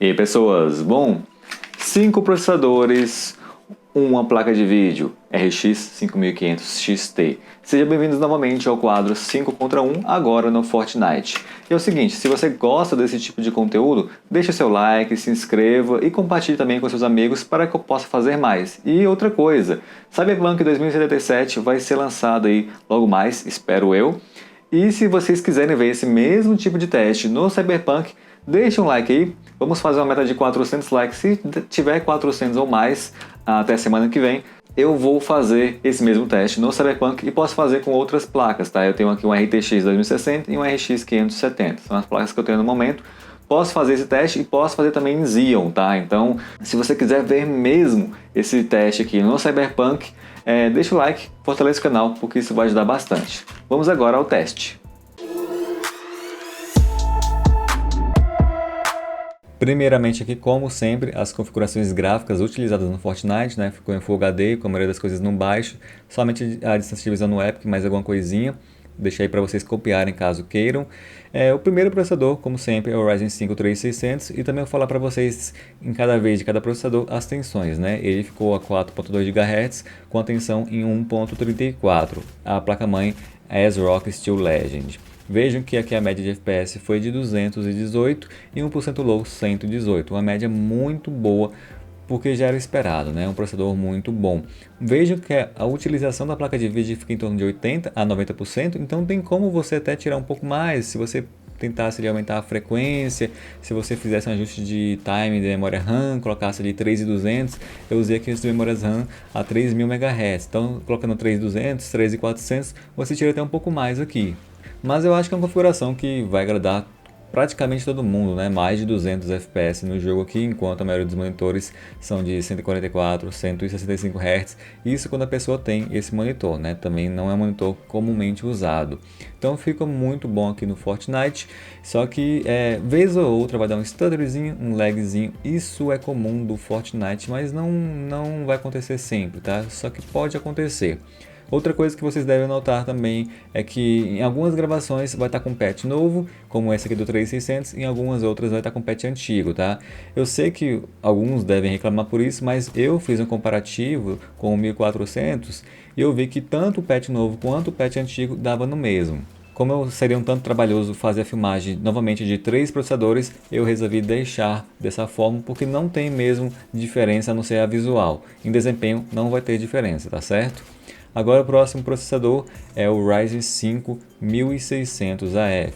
E aí pessoas, bom, 5 processadores, uma placa de vídeo RX 5500 XT. Sejam bem-vindos novamente ao quadro 5 contra 1, agora no Fortnite. E é o seguinte, se você gosta desse tipo de conteúdo, deixa seu like, se inscreva e compartilhe também com seus amigos para que eu possa fazer mais. E outra coisa, Cyberpunk 2077 vai ser lançado aí logo mais, espero eu. E se vocês quiserem ver esse mesmo tipo de teste no Cyberpunk, deixa um like aí, vamos fazer uma meta de 400 likes, se tiver 400 ou mais até semana que vem, eu vou fazer esse mesmo teste no Cyberpunk e posso fazer com outras placas, tá? Eu tenho aqui um RTX 2060 e um RX 570, são as placas que eu tenho no momento. Posso fazer esse teste e posso fazer também em Xeon, tá? Então, se você quiser ver mesmo esse teste aqui no Cyberpunk, deixa o like, fortaleça o canal, porque isso vai ajudar bastante. Vamos agora ao teste. Primeiramente aqui, como sempre, as configurações gráficas utilizadas no Fortnite, né? Ficou em Full HD, com a maioria das coisas no baixo, somente a distância de visão no Epic, mais alguma coisinha. Deixei aí para vocês copiarem caso queiram. O primeiro processador, como sempre, é o Ryzen 5 3600 e também vou falar para vocês em cada vez de cada processador as tensões, né? Ele ficou a 4.2 GHz com a tensão em 1.34. A placa-mãe é ASRock Steel Legend. Vejam que aqui a média de FPS foi de 218 e 1% low 118, uma média muito boa porque já era esperado, né? Um processador muito bom. Vejam que a utilização da placa de vídeo fica em torno de 80 a 90%, então tem como você até tirar um pouco mais, se você tentasse aumentar a frequência, se você fizesse um ajuste de time de memória RAM, colocasse ali 3.200, eu usei aqui as memórias RAM a 3.000 MHz, então colocando 3.200, 3.400, você tira até um pouco mais aqui. Mas eu acho que é uma configuração que vai agradar praticamente todo mundo, né? Mais de 200 FPS no jogo aqui, enquanto a maioria dos monitores são de 144, 165 Hz. Isso quando a pessoa tem esse monitor, né? Também não é um monitor comumente usado. Então fica muito bom aqui no Fortnite, só que vez ou outra vai dar um stutterzinho, um lagzinho. Isso é comum do Fortnite, mas não vai acontecer sempre, tá? Só que pode acontecer. Outra coisa que vocês devem notar também é que em algumas gravações vai estar com patch novo, como esse aqui do 3600, e em algumas outras vai estar com patch antigo, tá? Eu sei que alguns devem reclamar por isso, mas eu fiz um comparativo com o 1400 e eu vi que tanto o patch novo quanto o patch antigo dava no mesmo. Como seria um tanto trabalhoso fazer a filmagem novamente de 3 processadores, eu resolvi deixar dessa forma porque não tem mesmo diferença a não ser a visual. Em desempenho não vai ter diferença, tá certo? Agora o próximo processador é o Ryzen 5 1600AF.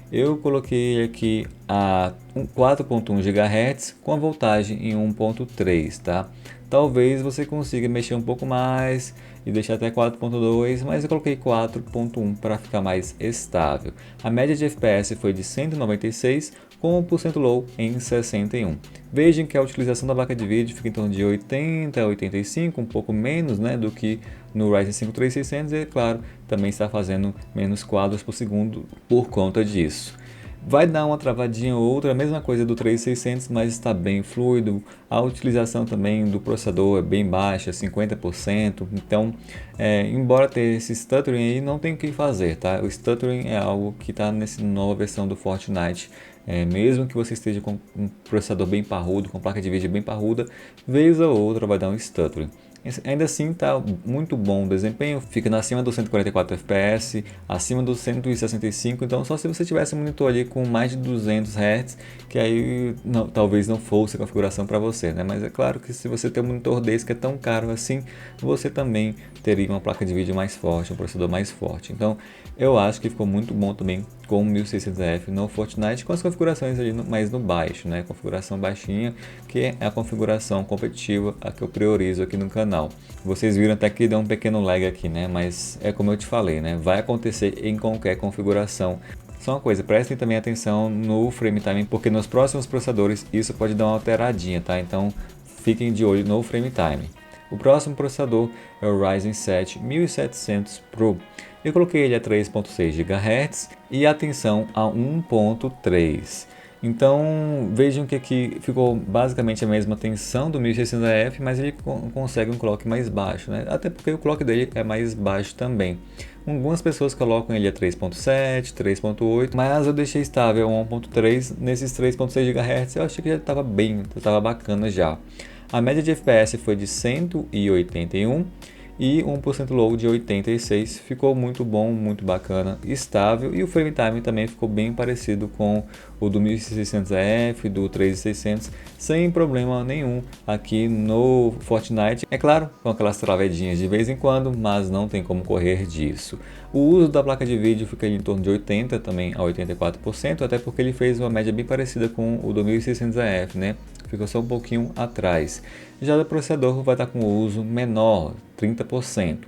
Eu coloquei aqui a 4.1 GHz com a voltagem em 1.3, tá? Talvez você consiga mexer um pouco mais e deixar até 4.2, mas eu coloquei 4.1 para ficar mais estável. A média de FPS foi de 196 com 1% low em 61. Vejam que a utilização da placa de vídeo fica em torno de 80 a 85, um pouco menos, né, do que no Ryzen 5 3600 e, claro, também está fazendo menos quadros por segundo por conta disso. Vai dar uma travadinha ou outra, a mesma coisa do 3600, mas está bem fluido. A utilização também do processador é bem baixa, 50%. Então, embora tenha esse stuttering aí, não tem o que fazer, tá? O stuttering é algo que está nessa nova versão do Fortnite. Mesmo que você esteja com um processador bem parrudo, com placa de vídeo bem parruda, vez ou outra vai dar um stuttering. Ainda assim está muito bom o desempenho, fica acima dos 144 FPS, acima dos 165, então só se você tivesse um monitor ali com mais de 200 Hz, que aí talvez não fosse a configuração para você, né? Mas é claro que se você tem um monitor desse que é tão caro assim, você também teria uma placa de vídeo mais forte, um processador mais forte. Então eu acho que ficou muito bom também com o 1600F no Fortnite, com as configurações ali mais no baixo, né? Configuração baixinha, que é a configuração competitiva, a que eu priorizo aqui no canal. Vocês viram até que deu um pequeno lag aqui, né? Mas é como eu te falei, né? Vai acontecer em qualquer configuração. Só uma coisa, prestem também atenção no frame time, porque nos próximos processadores isso pode dar uma alteradinha, tá? Então fiquem de olho no frame time. O próximo processador é o Ryzen 7 1700 Pro. Eu coloquei ele a 3.6 GHz e a tensão a 1.3. Então vejam que aqui ficou basicamente a mesma tensão do 1600F, mas ele consegue um clock mais baixo, né? Até porque o clock dele é mais baixo também. Algumas pessoas colocam ele a 3.7, 3.8, mas eu deixei estável a 1.3 nesses 3.6 GHz. Eu achei que já estava bem, estava bacana já. A média de FPS foi de 181 e 1% low de 86, ficou muito bom, muito bacana, estável, e o frame time também ficou bem parecido com o do 1600F, do 3600, sem problema nenhum aqui no Fortnite. É claro, com aquelas travedinhas de vez em quando, mas não tem como correr disso. O uso da placa de vídeo fica em torno de 80 também a 84%, até porque ele fez uma média bem parecida com o do 1600F, né? Ficou só um pouquinho atrás. Já o processador vai estar com uso menor, 30%.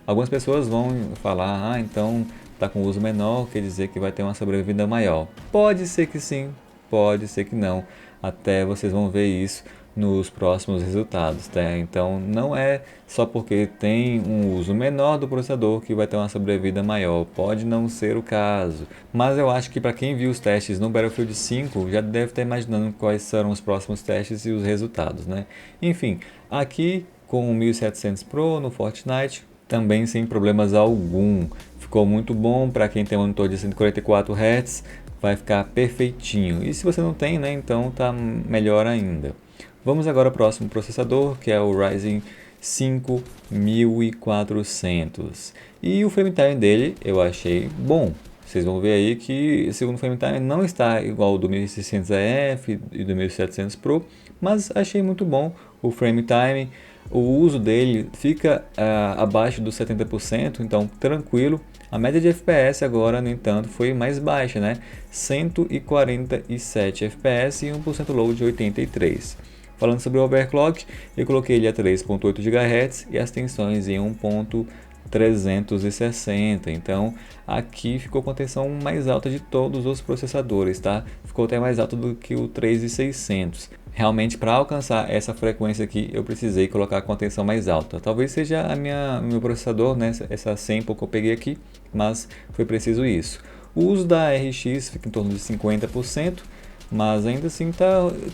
Algumas pessoas vão falar, então está com uso menor, quer dizer que vai ter uma sobrevida maior. Pode ser que sim, pode ser que não. Até vocês vão ver isso nos próximos resultados, tá? Então não é só porque tem um uso menor do processador que vai ter uma sobrevida maior, pode não ser o caso, mas eu acho que para quem viu os testes no Battlefield 5 já deve estar imaginando quais serão os próximos testes e os resultados, né? Enfim, aqui com o 1700 Pro no Fortnite, também sem problemas algum, ficou muito bom para quem tem um monitor de 144 Hz, vai ficar perfeitinho, e se você não tem, né, então tá melhor ainda. Vamos agora ao próximo processador, que é o Ryzen 5 1400. E o frame time dele eu achei bom. Vocês vão ver aí que o segundo frame time não está igual ao do 1600F e do 1700 Pro, mas achei muito bom o frame time. O uso dele fica abaixo dos 70%, então tranquilo. A média de FPS agora, no entanto, foi mais baixa, né? 147 FPS e 1% low de 83. Falando sobre o overclock, eu coloquei ele a 3.8 GHz e as tensões em 1.360. Então aqui ficou com a tensão mais alta de todos os processadores, tá? Ficou até mais alto do que o 3600. Realmente, para alcançar essa frequência aqui, eu precisei colocar com a tensão mais alta. Talvez seja meu processador, né? Essa sample que eu peguei aqui, mas foi preciso isso. O uso da RX fica em torno de 50%. Mas ainda assim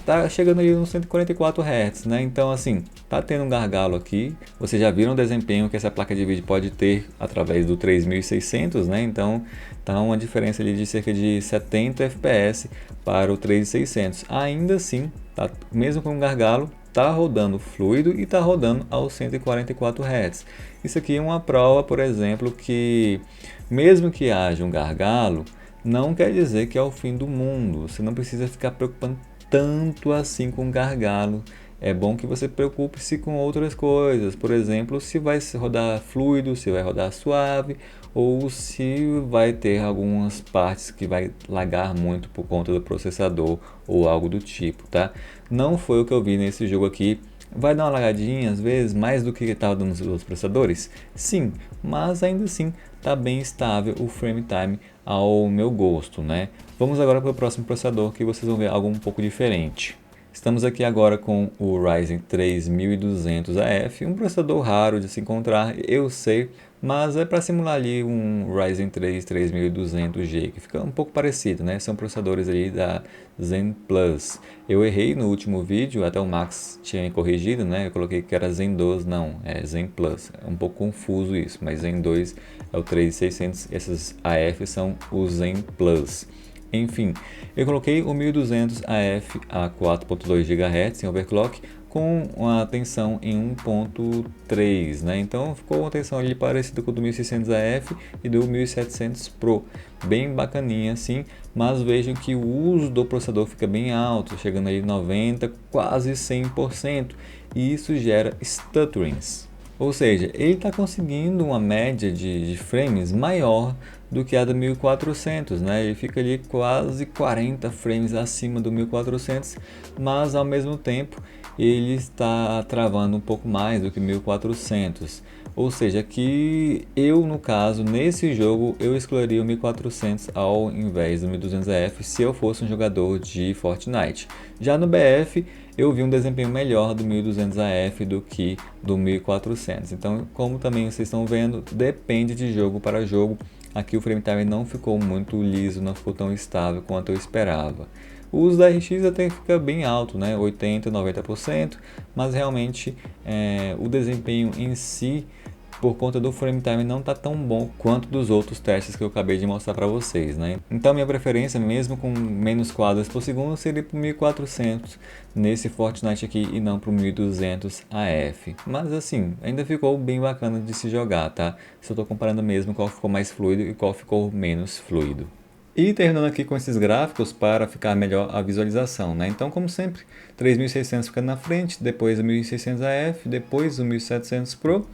tá chegando ali nos 144 Hz, né? Então assim, tá tendo um gargalo aqui. Vocês já viram o desempenho que essa placa de vídeo pode ter através do 3600, né? Então tá uma diferença ali de cerca de 70 FPS para o 3600. Ainda assim, tá, mesmo com um gargalo, tá rodando fluido e tá rodando aos 144 Hz. Isso aqui é uma prova, por exemplo, que mesmo que haja um gargalo, não quer dizer que é o fim do mundo. Você não precisa ficar preocupando tanto assim com gargalo. É bom que você preocupe-se com outras coisas. Por exemplo, se vai rodar fluido, se vai rodar suave, ou se vai ter algumas partes que vai lagar muito por conta do processador ou algo do tipo, tá? Não foi o que eu vi nesse jogo aqui. Vai dar uma lagadinha às vezes, mais do que estava dando nos outros processadores? Sim, mas ainda assim está bem estável o frame time ao meu gosto, né? Vamos agora para o próximo processador que vocês vão ver algo um pouco diferente. Estamos aqui agora com o Ryzen 3200AF, um processador raro de se encontrar, eu sei, mas é para simular ali um Ryzen 3 3200G, que fica um pouco parecido, né? São processadores ali da Zen Plus. Eu errei no último vídeo, até o Max tinha me corrigido, né? Eu coloquei que era Zen 2, não, é Zen Plus. É um pouco confuso isso, mas Zen 2 é o 3600, essas AF são o Zen Plus. Enfim, eu coloquei o 1200 AF a 4.2 GHz em overclock com uma tensão em 1.3, né? Então ficou uma tensão ali parecida com o do 1600 AF e do 1700 Pro, bem bacaninha assim, mas vejam que o uso do processador fica bem alto, chegando aí 90, quase 100%, e isso gera stutterings. Ou seja, ele está conseguindo uma média de frames maior do que a do 1400, né? Ele fica ali quase 40 frames acima do 1400, mas ao mesmo tempo ele está travando um pouco mais do que 1400. Ou seja, que eu, no caso, nesse jogo, eu excluiria o 1400 ao invés do 1200F se eu fosse um jogador de Fortnite. Já no BF, eu vi um desempenho melhor do 1200AF do que do 1400. Então, como também vocês estão vendo, depende de jogo para jogo. Aqui o frame time não ficou muito liso, não ficou tão estável quanto eu esperava. O uso da RX até fica bem alto, né? 80, 90%, mas realmente o desempenho em si, por conta do frame time, não está tão bom quanto dos outros testes que eu acabei de mostrar para vocês, né? Então minha preferência, mesmo com menos quadros por segundo, seria para o 1400 nesse Fortnite aqui e não para o 1200 AF. Mas assim, ainda ficou bem bacana de se jogar, tá? Se eu estou comparando mesmo qual ficou mais fluido e qual ficou menos fluido. E terminando aqui com esses gráficos para ficar melhor a visualização, né? Então, como sempre, 3600 ficando na frente, depois o 1600 AF, depois o 1700 Pro.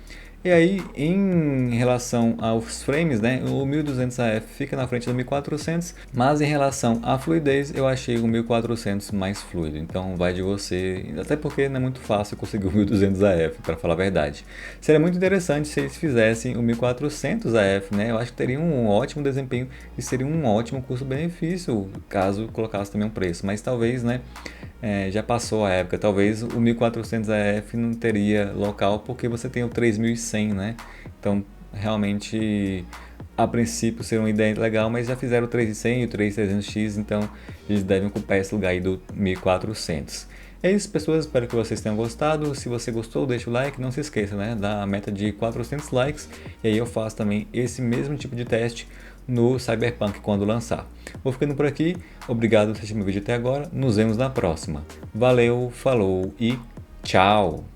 E aí, em relação aos frames, né, o 1200 AF fica na frente do 1400, mas em relação à fluidez, eu achei o 1400 mais fluido. Então, vai de você, até porque não é muito fácil conseguir o 1200 AF, para falar a verdade. Seria muito interessante se eles fizessem o 1400 AF, né? Eu acho que teria um ótimo desempenho e seria um ótimo custo-benefício, caso colocasse também um preço. Mas talvez, né, já passou a época. Talvez o 1400 AF não teria local porque você tem o 3100, né? Então, realmente, a princípio seria uma ideia legal, mas já fizeram o 3100 e o 3300X, então eles devem ocupar esse lugar aí do 1400. É isso, pessoas, espero que vocês tenham gostado. Se você gostou, deixa o like, não se esqueça, né, da meta de 400 likes, e aí eu faço também esse mesmo tipo de teste no Cyberpunk quando lançar. Vou ficando por aqui, obrigado por assistir meu vídeo até agora, nos vemos na próxima. Valeu, falou e tchau!